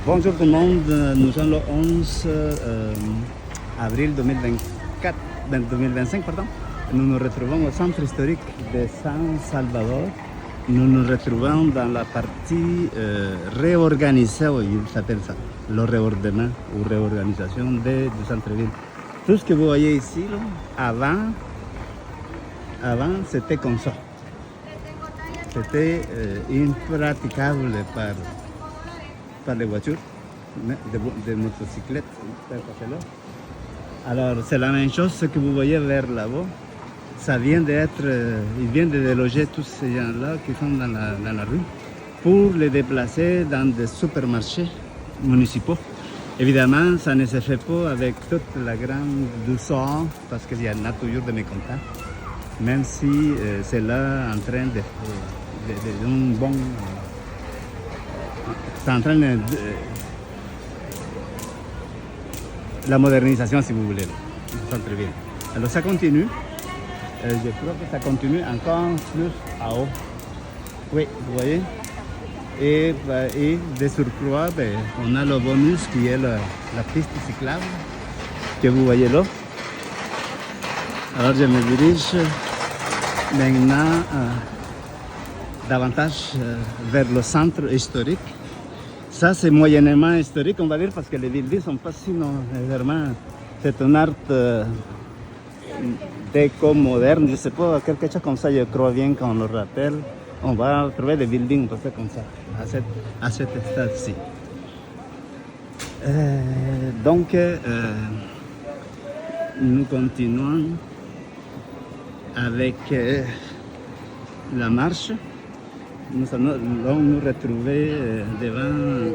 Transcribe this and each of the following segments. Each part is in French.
Bonjour tout le monde, nous sommes le 11 avril 2024, 2025. Pardon. Nous nous retrouvons au centre historique de San Salvador. Nous nous retrouvons dans la partie réorganisée, il s'appelle ça, le réordonnement ou réorganisation du centre-ville. Tout ce que vous voyez ici, là, avant c'était comme ça. C'était impraticable par les voitures, des motocyclettes. Alors c'est la même chose, ce que vous voyez vers là-bas. Ça vient d'être, ils viennent de déloger tous ces gens-là qui sont dans la rue pour les déplacer dans des supermarchés municipaux. Évidemment, ça ne se fait pas avec toute la grande douceur parce qu'il y en a toujours de mécontents, même si c'est là en train de un bon... c'est en train de... la modernisation, si vous voulez, du centre-ville. Alors ça continue. Je crois que ça continue encore plus à haut. Oui, vous voyez. Et de surcroît, on a le bonus qui est la piste cyclable que vous voyez là. Alors je me dirige maintenant davantage vers le centre historique. Ça, c'est moyennement historique, on va dire, parce que les villes ne sont pas si nécessairement. C'est un art déco-moderne, je ne sais pas, quelque chose comme ça, je crois bien qu'on le rappelle. On va trouver des buildings comme ça, à cet stade-ci. Donc, nous continuons avec la marche. Nous allons nous retrouver devant,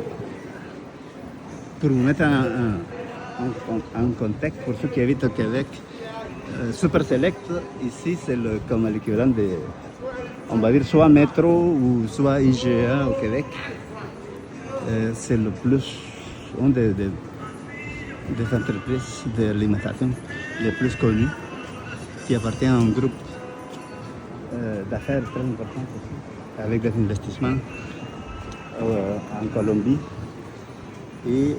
pour vous mettre en contexte, pour ceux qui habitent au Québec, Super Select, ici c'est comme l'équivalent de, on va dire, soit métro ou soit IGA au Québec. C'est le plus, une des entreprises de l'alimentation les plus connues, qui appartient à un groupe d'affaires très important aussi, avec des investissements en Colombie. Et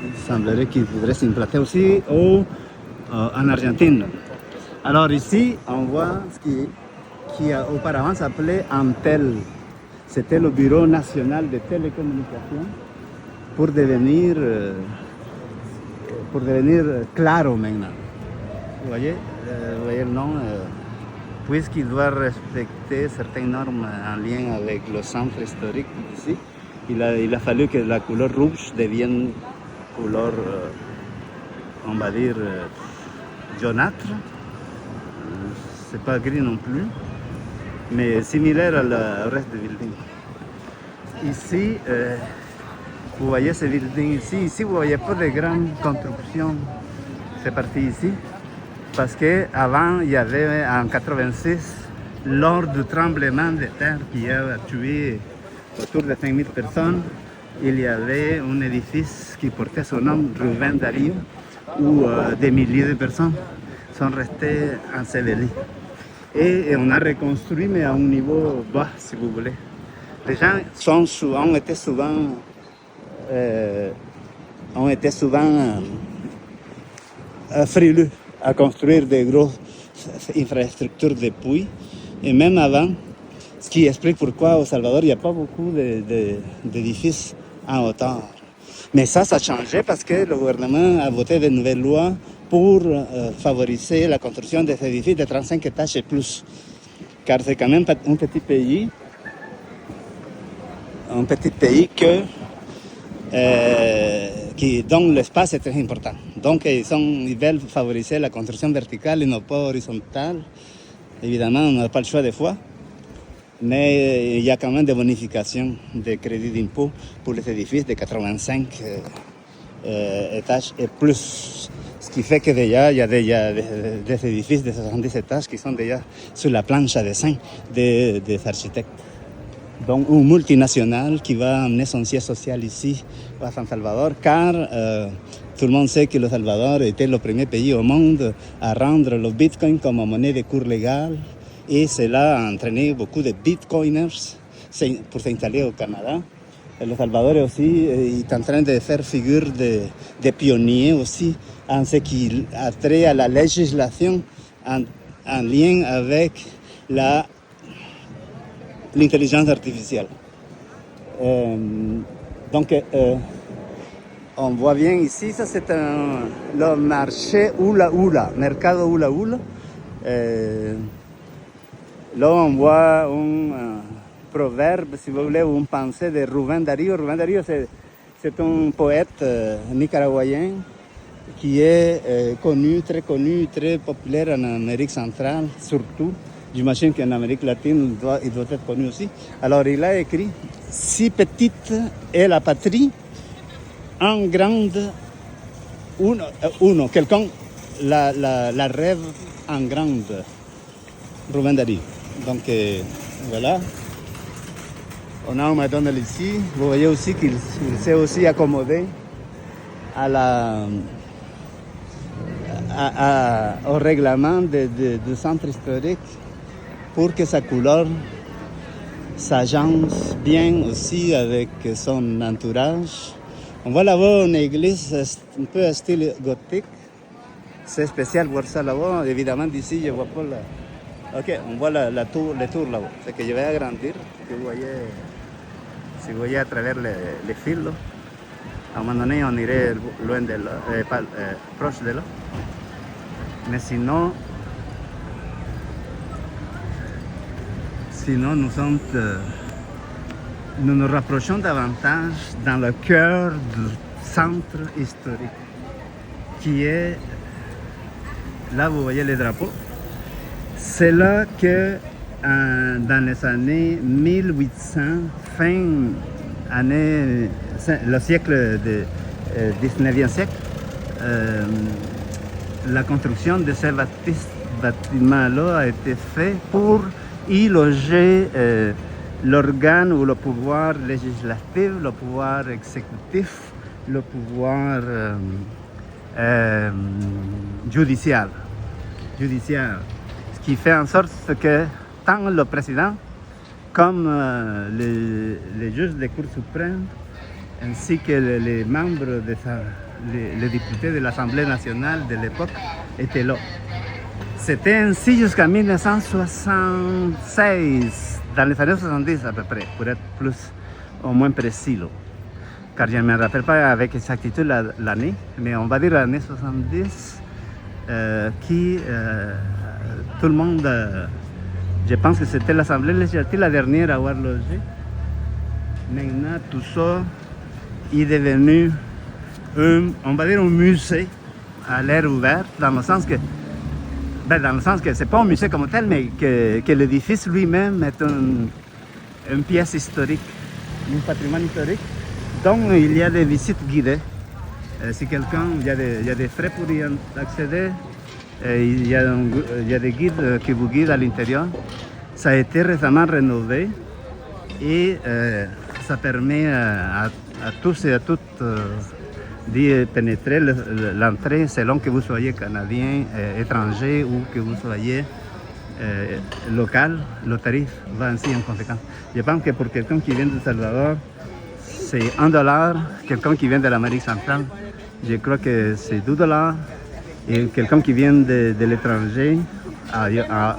il semblerait qu'il voudrait s'implanter aussi en Argentine. Alors ici, on voit ce qui a auparavant s'appelait Antel. C'était le Bureau national de télécommunications pour devenir Claro maintenant. Vous voyez le nom, puisqu'il doit respecter certaines normes en lien avec le centre historique ici. Il a fallu que la couleur rouge devienne couleur, on va dire, jaunâtre. C'est pas gris non plus, mais similaire au reste du building. Ici, vous voyez ce building ici. Ici, vous voyez pas de grandes constructions. C'est parti ici. Parce qu'avant, il y avait en 86, lors du tremblement de terre qui a tué autour de 5000 personnes, il y avait un édifice qui portait son nom, Rubén Darío, où des milliers de personnes sont restées ensevelies. Et on a reconstruit, mais à un niveau bas, si vous voulez. Les gens ont été souvent frileux à construire des grosses infrastructures depuis. Et même avant, ce qui explique pourquoi au Salvador, il n'y a pas beaucoup d'édifices en hauteur. Mais ça a changé parce que le gouvernement a voté de nouvelles lois pour favoriser la construction des édifices de 35 étages et plus. Car c'est quand même un petit pays dont l'espace est très important. Donc ils veulent favoriser la construction verticale et non pas horizontale. Évidemment, on n'a pas le choix des fois, mais il y a quand même des bonifications de crédits d'impôt pour les édifices de 85 étages et plus. Ce qui fait que déjà, il y a des édifices de 70 étages qui sont déjà sur la planche à dessin des architectes. Donc, une multinationale qui va amener son siège social ici, à San Salvador, car tout le monde sait que le Salvador était le premier pays au monde à rendre le Bitcoin comme monnaie de cours légale. Et cela a entraîné beaucoup de Bitcoiners pour s'installer au Canada. Le Salvador aussi est en train de faire figure de pionnier aussi en ce qui a trait à la législation en lien avec l'intelligence artificielle. Donc, on voit bien ici, ça c'est le marché Hula Hula, Mercado Hula Hula. Là, on voit un proverbe, si vous voulez, ou une pensée de Rubén Darío. Rubén Darío, c'est un poète nicaraguayen qui est connu, très populaire en Amérique centrale, surtout. J'imagine qu'en Amérique latine, il doit être connu aussi. Alors, il a écrit « Si petite est la patrie, en grande, quelqu'un la rêve en grande. » Rubén Darío. Donc, voilà. On a un McDonald's ici. Vous voyez aussi qu'il s'est aussi accommodé au règlement du centre historique pour que sa couleur s'agence bien aussi avec son entourage. On voit là-bas une église un peu à style gothique. C'est spécial voir ça là-bas. Évidemment, d'ici, je ne vois pas Ok, on voit les tours là-bas. C'est que je vais agrandir, que vous voyez, si vous voyez à travers les fils, là. À un moment donné, on irait loin de là, proche de là. Mais sinon nous nous rapprochons davantage dans le cœur du centre historique, qui est, là vous voyez les drapeaux, c'est là que dans les années 1800, le siècle du 19e siècle, la construction de ces bâtiments-là a été faite pour y loger l'organe ou le pouvoir législatif, le pouvoir exécutif, le pouvoir judiciaire. Ce qui fait en sorte que tant le président comme les juges de Cour suprême, ainsi que les membres, les députés de l'Assemblée nationale de l'époque étaient là. C'était ainsi jusqu'en 1976, dans les années 70 à peu près, pour être plus ou moins précis. Là. Car je ne me rappelle pas avec exactitude l'année, mais on va dire l'année 70, tout le monde, je pense que c'était l'Assemblée législative la dernière à avoir logé. Maintenant, tout ça est devenu on va dire un musée à l'air ouvert, dans le sens que c'est pas un musée comme tel, mais que l'édifice lui-même est une pièce historique, un patrimoine historique, dont il y a des visites guidées. Si quelqu'un, il y a des frais pour y accéder, il y a des guides qui vous guident à l'intérieur. Ça a été récemment rénové et ça permet à tous et à toutes d'y pénétrer l'entrée selon que vous soyez canadien, étranger ou que vous soyez local. Le tarif va ainsi en conséquence. Je pense que pour quelqu'un qui vient de Salvador, c'est $1. Quelqu'un qui vient de l'Amérique centrale, je crois que c'est $2. Et quelqu'un qui vient de l'étranger, en dehors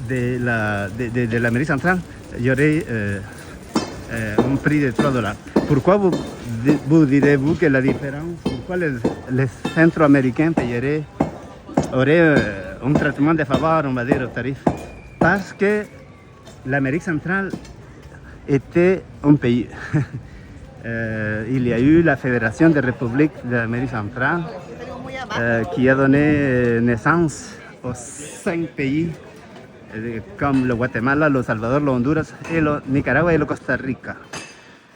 de l'Amérique centrale, il y aurait un prix de $3. Pourquoi vous direz-vous que la différence, pourquoi les Centro-Américains auraient un traitement défavorable, on va dire, au tarif? Parce que l'Amérique centrale était un pays. Il y a eu la Fédération des républiques de l'Amérique centrale qui a donné naissance aux 5 pays comme le Guatemala, le Salvador, le Honduras, et le Nicaragua et le Costa Rica.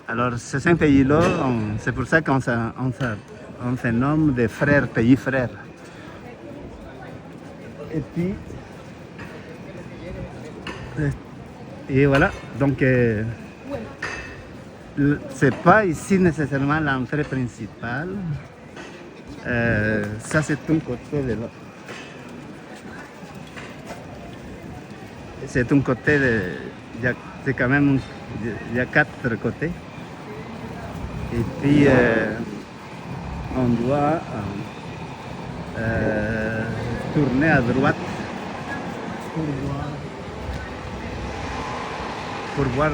Alors ces 5 pays-là, c'est pour ça qu'on se nomme des frères, pays frères. Et puis, et voilà, donc c'est pas ici nécessairement l'entrée principale. Ça c'est un côté de là. Et c'est un côté, c'est quand même, il y a 4 côtés. Et puis, on doit tourner à droite pour voir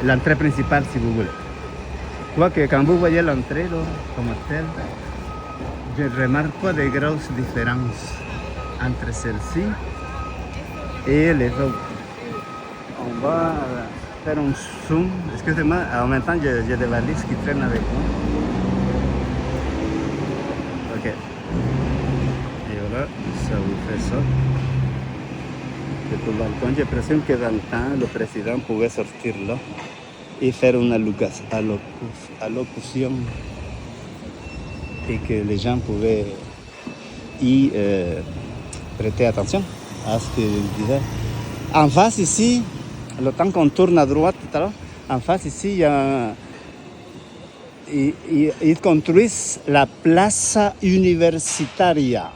l'entrée principale, si vous voulez. Quoique quand vous voyez l'entrée comme telle, je ne remarque pas de grosses différences entre celle-ci et les autres. On va faire un zoom. Excusez-moi, en même temps, j'ai des valises qui traînent avec moi. Ok. Et voilà, ça vous fait ça. C'est le balcon. J'ai l'impression que dans le temps, le président pouvait sortir là et faire une allocution et que les gens pouvaient y prêter attention à ce qu'il disait. En face ici, le temps qu'on tourne à droite tout à l'heure, en face ici, ils construisent la Plaza Universitaria.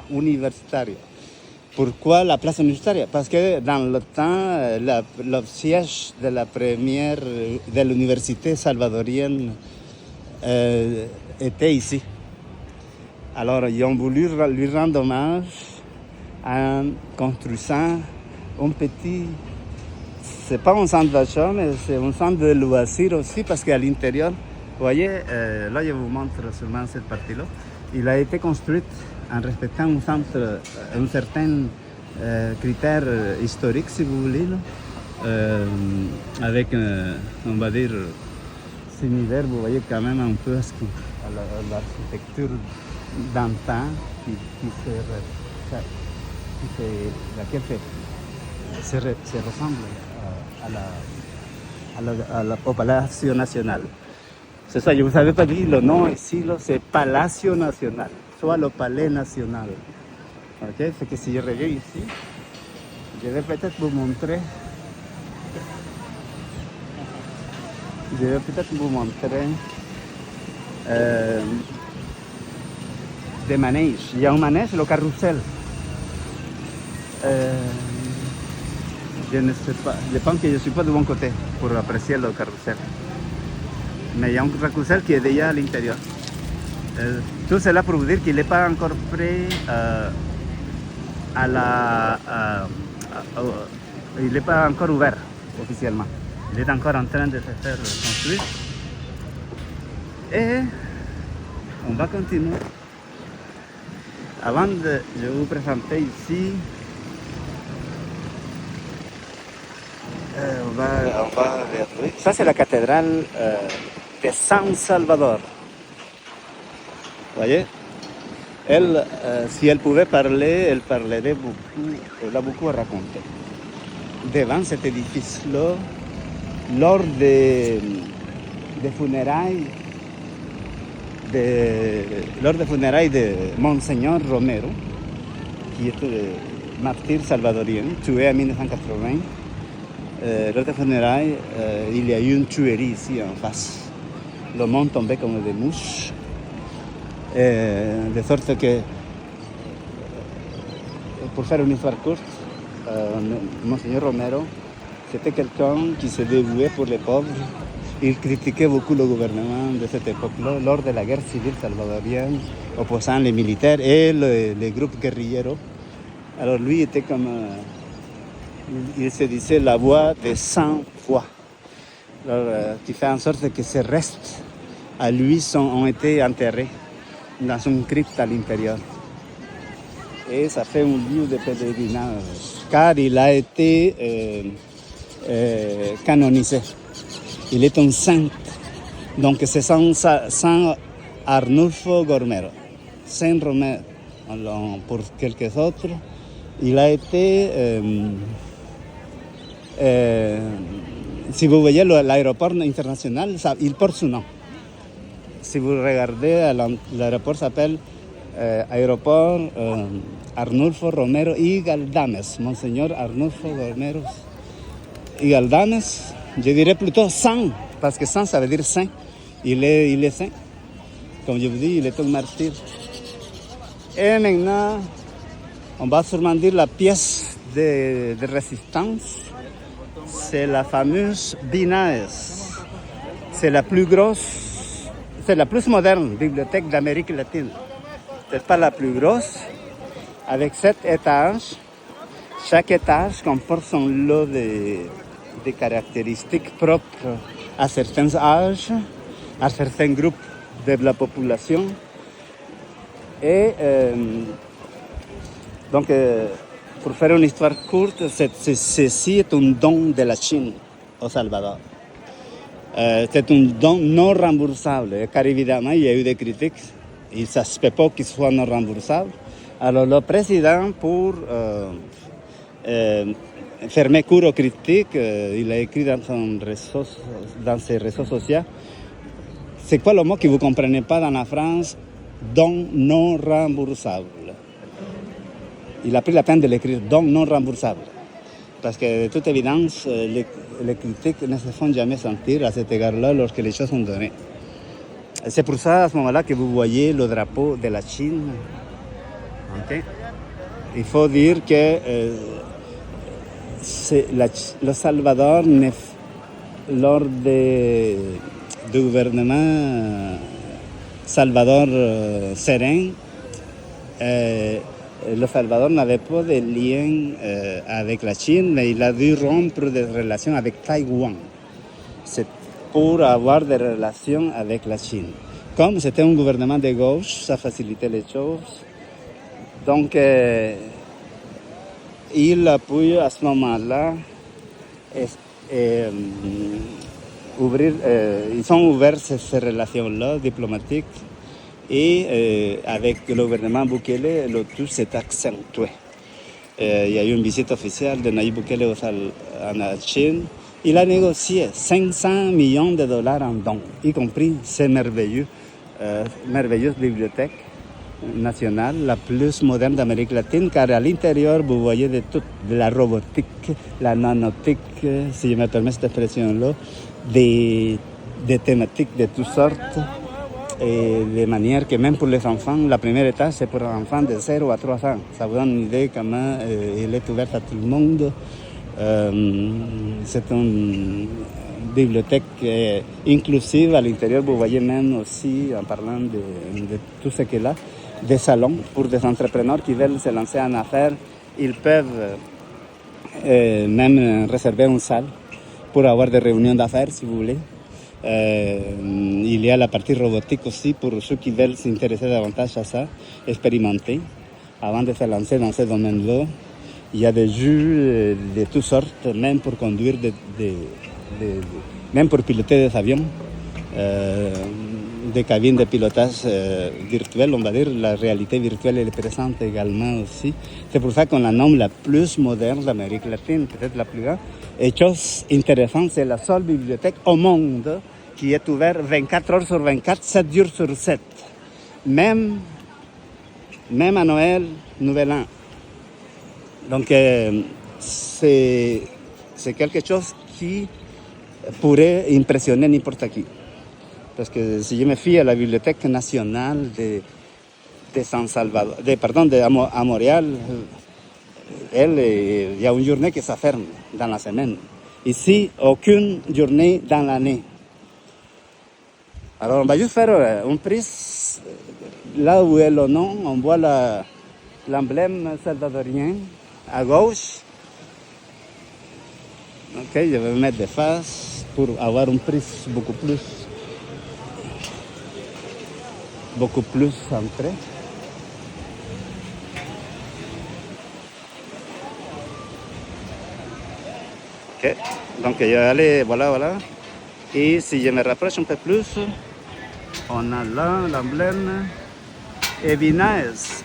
Pourquoi la Plaza Universitaria? Parce que dans le temps, le siège de la première de l'université salvadorienne était ici. Alors, ils ont voulu lui rendre hommage en construisant un petit... C'est pas un centre d'achat, mais c'est un centre de loisirs aussi, parce qu'à l'intérieur, vous voyez, là je vous montre seulement cette partie-là, il a été construit en respectant un certain critère historique, si vous voulez, là, avec, on va dire, similaire, vous voyez quand même un peu à l'architecture d'antan laquelle se ressemble au Palacio Nacional. C'est ça, je ne vous avais pas dit le nom ici, là, c'est Palacio Nacional, soit le Palais National. Ok, c'est que si je reviens ici, je vais peut-être vous montrer. Des manèges. Il y a un manège, le carrousel. Je ne sais pas, je pense que je ne suis pas de bon côté pour apprécier le carrousel. Mais il y a un carrousel qui est déjà à l'intérieur. Tout cela pour vous dire qu'il n'est pas encore prêt il n'est pas encore ouvert officiellement. Il est encore en train de se faire construire. Et on va continuer. Avant de vous présenter ici, on va retrouver. Ça, c'est la cathédrale de San Salvador. Vous voyez, elle, si elle pouvait parler, elle parlerait beaucoup, elle a beaucoup à raconter. Devant cet édifice-là, lors des funérailles de Monseigneur Romero, qui était martyr salvadorien, tué en 1980, lors des funérailles, il y a eu une tuerie ici en face. Le monde tombait comme des mouches, de sorte que, pour faire une histoire courte, Monseigneur Romero, c'était quelqu'un qui se dévouait pour les pauvres. Il critiquait beaucoup le gouvernement de cette époque-là, lors de la guerre civile salvadorienne, opposant les militaires et les groupes guerrilleros. Alors lui était comme... il se disait la voix des sans-voix. Alors, qui fait en sorte que ces restes à lui ont été enterrés dans une crypte à l'intérieur. Et ça fait un lieu de pèlerinage, car il a été canonisé. Il est un saint. Donc c'est Saint Arnulfo Romero. Saint Romero. Alors, pour quelques autres, il a été... si vous voyez l'aéroport international, il porte son nom. Si vous regardez, l'aéroport s'appelle aéroport Arnulfo Romero y Galdames. Monseigneur Arnulfo Romero y Galdames. Je dirais plutôt saint, parce que saint, ça veut dire saint. Il est saint. Comme je vous dis, il est un martyr. Et maintenant, on va sûrement dire la pièce de résistance, c'est la fameuse Binaes. C'est la plus grosse, c'est la plus moderne bibliothèque d'Amérique latine. C'est pas la plus grosse, avec 7 étages. Chaque étage comporte son lot de caractéristiques propres à certains âges, à certains groupes de la population. Et donc, pour faire une histoire courte, ceci est un don de la Chine au Salvador. C'est un don non remboursable, car évidemment, il y a eu des critiques. Il ne se peut pas qu'il soit non remboursable. Alors, le président, pour fermer court aux critiques, il a écrit dans ses réseaux sociaux, c'est quoi le mot que vous ne comprenez pas dans la France? Don non remboursable. Il a pris la peine de l'écrire, don non remboursable. Parce que de toute évidence, les critiques ne se font jamais sentir à cet égard-là lorsque les choses sont données. C'est pour ça, à ce moment-là, que vous voyez le drapeau de la Chine. Okay. Il faut dire que le Salvador, lors du gouvernement Salvador serein, le Salvador n'avait pas de lien avec la Chine, mais il a dû rompre des relations avec Taïwan. C'est pour avoir des relations avec la Chine. Comme c'était un gouvernement de gauche, ça facilitait les choses. Donc, il a pu à ce moment-là ils ont ouvert ces relations-là diplomatiques et avec le gouvernement Bukele, le tout s'est accentué. Il y a eu une visite officielle de Nayib Bukele en Chine. Il a négocié 500 millions de dollars en dons, y compris ces merveilleuse bibliothèque nationale, la plus moderne d'Amérique latine, car à l'intérieur, vous voyez de tout, de la robotique, la nanotique, si je me permets cette expression-là, des thématiques de toutes sortes, et de manière que même pour les enfants, la première étage, c'est pour un enfant de 0 à 3 ans. Ça vous donne une idée comment elle est ouverte à tout le monde. C'est une bibliothèque inclusive. À l'intérieur, vous voyez même aussi, en parlant de tout ce qu'il y a, des salons pour des entrepreneurs qui veulent se lancer en affaires. Ils peuvent même réserver une salle pour avoir des réunions d'affaires, si vous voulez. Il y a la partie robotique aussi pour ceux qui veulent s'intéresser davantage à ça, expérimenter avant de se lancer dans ce domaine-là. Il y a des jeux de toutes sortes, même pour conduire, même pour piloter des avions, des cabines de pilotage virtuelles, on va dire. La réalité virtuelle est présente également aussi. C'est pour ça qu'on la nomme la plus moderne d'Amérique latine, peut-être la plus grande. Et chose intéressante, c'est la seule bibliothèque au monde qui est ouverte 24 heures sur 24, 7 jours sur 7. Même à Noël, Nouvel An. Donc, c'est quelque chose qui pourrait impressionner n'importe qui. Parce que si je me fie à la Bibliothèque nationale de San Salvador, à Montréal, il y a une journée qui se ferme dans la semaine. Ici, aucune journée dans l'année. Alors, on va juste faire une prise. Là où est le nom, on voit l'emblème salvadorien à gauche. Ok, je vais me mettre de face pour avoir une prise beaucoup plus centrée. Ok, donc je vais aller, voilà. Et si je me rapproche un peu plus, on a là l'emblème. Et Binaes,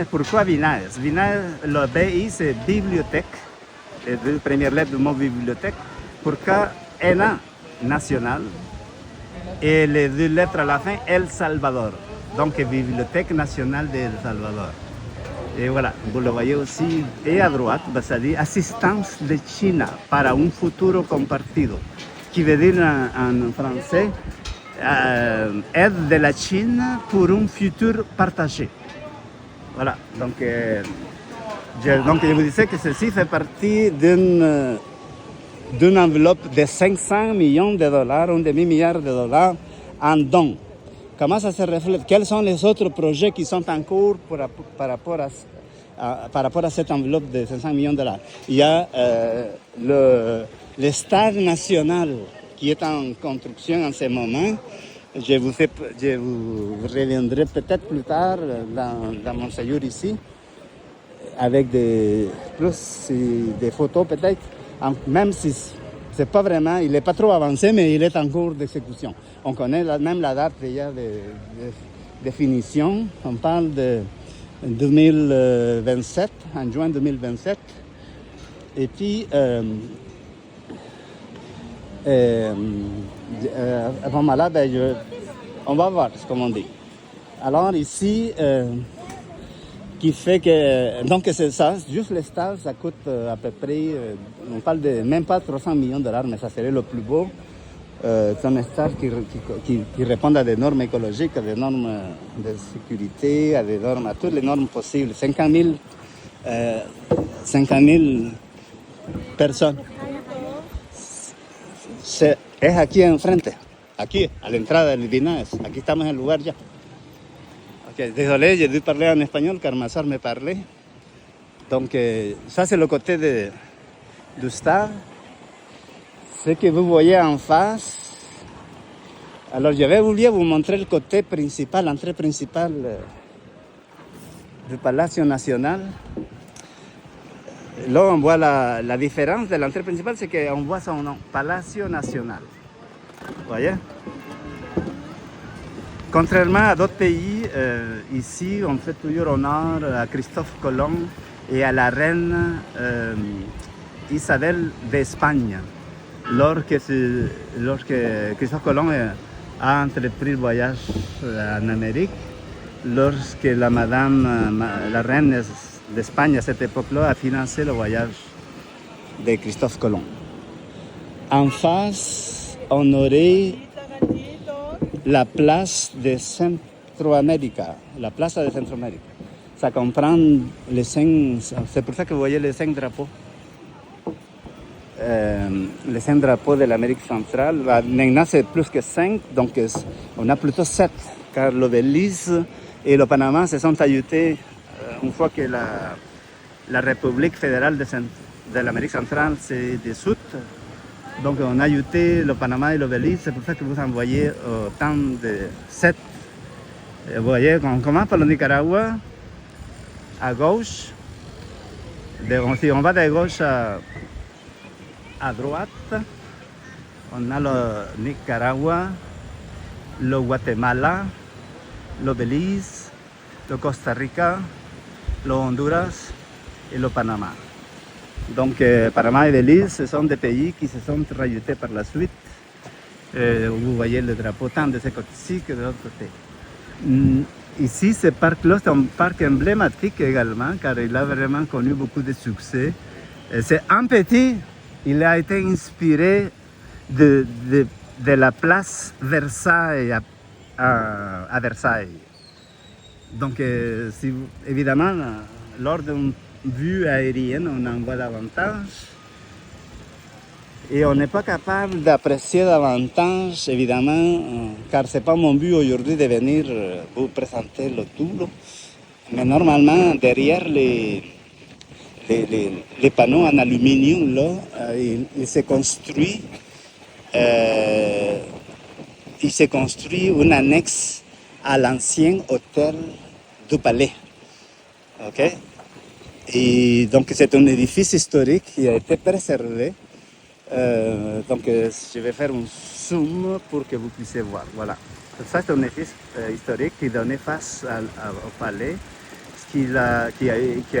pourquoi Binaes? Binaes, le BI, c'est bibliothèque. Les deux premières lettres du mot bibliothèque. Pourquoi ENA, national. Et les deux lettres à la fin, El Salvador. Donc, Bibliothèque nationale de El Salvador. Et voilà, vous le voyez aussi. Et à droite, ça dit Assistance de China para un futuro compartido. Qui veut dire en français aide de la Chine pour un futur partagé. Voilà, donc Donc, je vous disais que ceci fait partie d'une enveloppe de 500 millions de dollars, un demi-milliard de dollars en dons. Comment ça se reflète? Quels sont les autres projets qui sont en cours par rapport à cette enveloppe de 500 millions de dollars? Il y a le stade national qui est en construction en ce moment. Je vous reviendrai peut-être plus tard dans mon séjour ici avec des photos peut-être, même si c'est pas vraiment, il n'est pas trop avancé, mais il est en cours d'exécution. On connaît même la date déjà de finition. On parle de 2027, en juin 2027. Et puis, à ce moment-là, on va voir ce qu'on dit. Alors ici, qui fait que, donc c'est ça, juste les stades, ça coûte à peu près, on parle de même pas 300 millions de dollars, mais ça serait le plus beau. C'est un stade qui répond à des normes écologiques, à des normes de sécurité, à toutes les normes possibles. 50 000 personnes. Es aquí enfrente, aquí, a la entrada del Linares. Aquí estamos en el lugar ya. Okay, désolé, j'ai dû parler en espagnol car ma soeur me parlait. Donc, ça, c'est le côté du stade. Ce que vous voyez en face. Alors, je vais vous montrer le côté principal, l'entrée principale du Palacio Nacional. Là, on voit la différence de l'entrée principale, c'est qu'on voit son nom, Palacio Nacional. Vous voyez? Contrairement à d'autres pays, ici, on fait toujours honneur à Christophe Colomb et à la reine Isabelle d'Espagne. Lorsque Christophe Colomb a entrepris le voyage en Amérique, lorsque la reine d'Espagne à cette époque-là a financé le voyage de Christophe Colomb. En face, on aurait la place de Centroamérique, la Plaza de Centroamérique. Ça comprend les 5, c'est pour ça que vous voyez les 5 drapeaux. Les 5 drapeaux de l'Amérique centrale. Maintenant, c'est plus que 5, donc on a plutôt 7, car le Belize et le Panama se sont ajoutés une fois que la République fédérale de l'Amérique centrale s'est dissoute. Donc on a ajouté le Panama et le Belize, c'est pour ça que vous en voyez autant de 7. Vous voyez, on commence par le Nicaragua, à gauche. Si on va de gauche à droite, on a le Nicaragua, le Guatemala, le Belize, le Costa Rica, le Honduras et le Panama. Donc, Panama et Belize, ce sont des pays qui se sont rajoutés par la suite. Vous voyez le drapeau tant de ce côté-ci que de l'autre côté. Ici, ce parc-là, c'est un parc emblématique également, car il a vraiment connu beaucoup de succès. C'est un petit, il a été inspiré de la place Versailles à Versailles. Donc, évidemment, lors d'une vue aérienne, on en voit davantage. Et on n'est pas capable d'apprécier davantage, évidemment, car ce n'est pas mon but aujourd'hui de venir vous présenter le tout. Mais normalement, derrière les panneaux en aluminium, là, il se construit une annexe à l'ancien hôtel du Palais. Okay? Et donc, c'est un édifice historique qui a été préservé. Donc, je vais faire un zoom pour que vous puissiez voir. Voilà. Ça, c'est un édifice historique qui donnait face au palais, qui a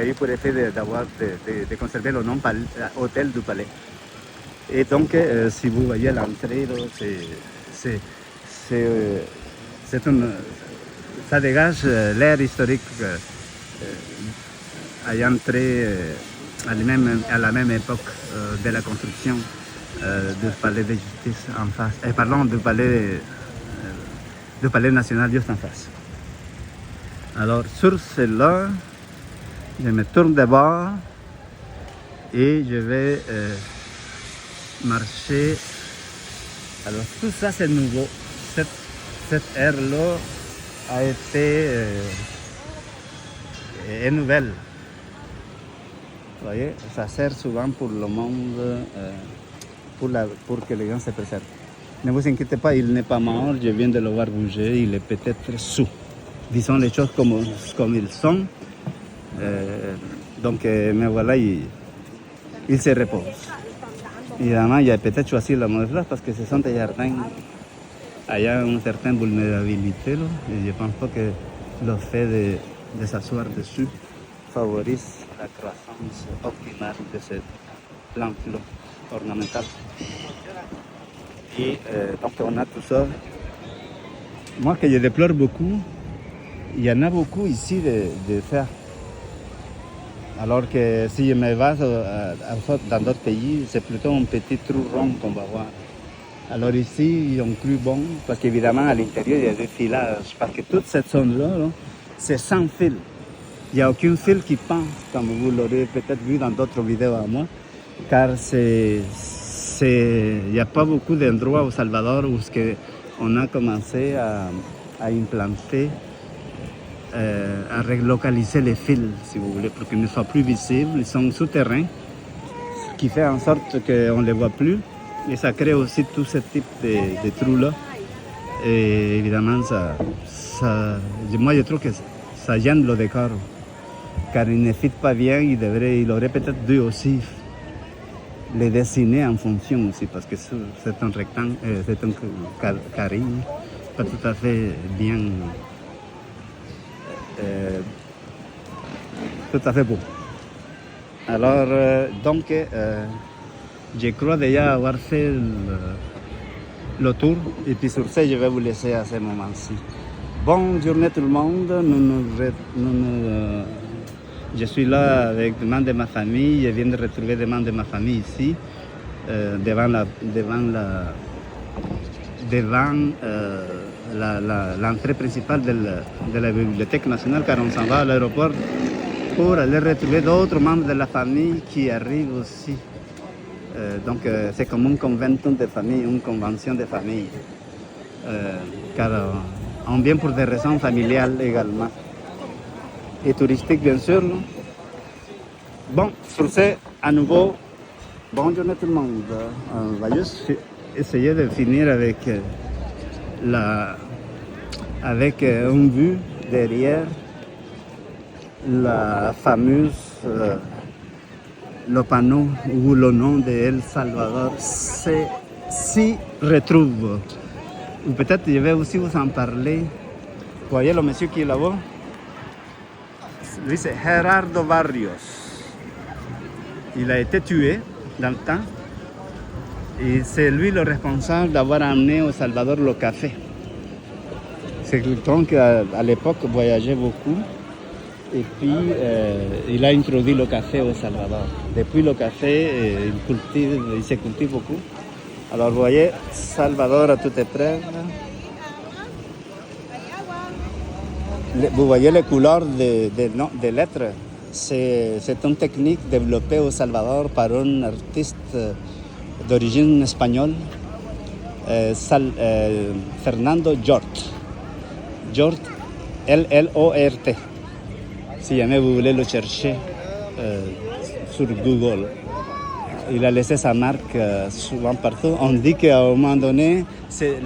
eu pour effet de conserver le nom Hôtel du Palais. Et donc, si vous voyez l'entrée, ça dégage l'air historique ayant entré à la même époque de la construction du palais de justice en face, du palais national juste en face. Alors sur cela, Je me tourne d'abord et je vais marcher. Alors tout ça c'est nouveau. Cette aire-là a été est nouvelle. Vous voyez, ça sert souvent pour le monde, pour que les gens se préservent. Ne vous inquiétez pas, il n'est pas mort, je viens de le voir bouger, il est peut-être sous. Disons les choses comme ils sont. Donc, mais voilà, il se repose. Évidemment, il a peut-être choisi la mauvaise place parce que ce sont des jardins. Il y a une certaine vulnérabilité, là, et je pense pas que le fait de s'asseoir dessus favorise la croissance optimale de cette plante-là ornementale. Et donc on a tout ça. Moi que je déplore beaucoup, il y en a beaucoup ici de faire. Alors que si je me base dans d'autres pays, c'est plutôt un petit trou rond qu'on va voir. Alors ici, ils ont cru bon, parce qu'évidemment à l'intérieur il y a des filages, parce que toute cette zone-là, c'est sans fil. Il n'y a aucun fil qui pend, comme vous l'aurez peut-être vu dans d'autres vidéos à moi, car il n'y a pas beaucoup d'endroits au Salvador où on a commencé à implanter, à relocaliser les fils, si vous voulez, pour qu'ils ne soient plus visibles. Ils sont souterrains, ce qui fait en sorte qu'on ne les voit plus. Et ça crée aussi tout ce type de trous-là. Et évidemment, moi je trouve que ça gêne le décor. Car il ne fit pas bien, il aurait peut-être dû aussi les dessiner en fonction aussi, parce que c'est un rectangle, c'est un carré, pas tout à fait bien, tout à fait beau. Alors, donc, je crois déjà avoir fait le tour, et puis sur ce, je vais vous laisser à ce moment-ci. Bonne journée tout le monde. Je suis là avec des membres de ma famille. Je viens de retrouver des membres de ma famille ici, devant l'entrée principale de la Bibliothèque nationale, car on s'en va à l'aéroport pour aller retrouver d'autres membres de la famille qui arrivent aussi. Donc c'est comme une convention de famille, une convention de famille, car on vient pour des raisons familiales également. Et touristique bien sûr. Bon, sur ce, à nouveau, bonne journée tout le monde. On va juste essayer de finir avec une vue derrière la fameuse, le panneau où le nom de El Salvador s'y retrouve. Ou peut-être je vais aussi vous en parler. Vous voyez le monsieur qui est là-bas? Lui, c'est Gerardo Barrios. Il a été tué dans le temps. Et c'est lui le responsable d'avoir amené au Salvador le café. C'est quelqu'un qui, à l'époque, voyageait beaucoup. Et puis, il a introduit le café au Salvador. Depuis le café, il se cultive beaucoup. Alors, vous voyez, Salvador à toute épreuve. Vous voyez les couleurs des lettres. C'est une technique développée au Salvador par un artiste d'origine espagnole, Fernando Llort. Llort, L-L-O-R-T. Si jamais vous voulez le chercher sur Google. Il a laissé sa marque souvent partout. On dit qu'à un moment donné,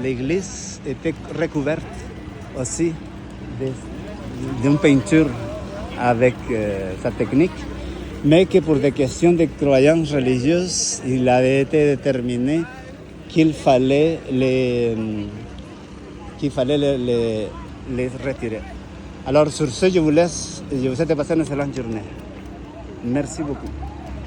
l'église était recouverte aussi d'une peinture avec sa technique, mais que pour des questions de croyances religieuses, il avait été déterminé qu'il fallait les retirer. Alors sur ce, je vous laisse et je vous souhaite de passer une excellente journée. Merci beaucoup.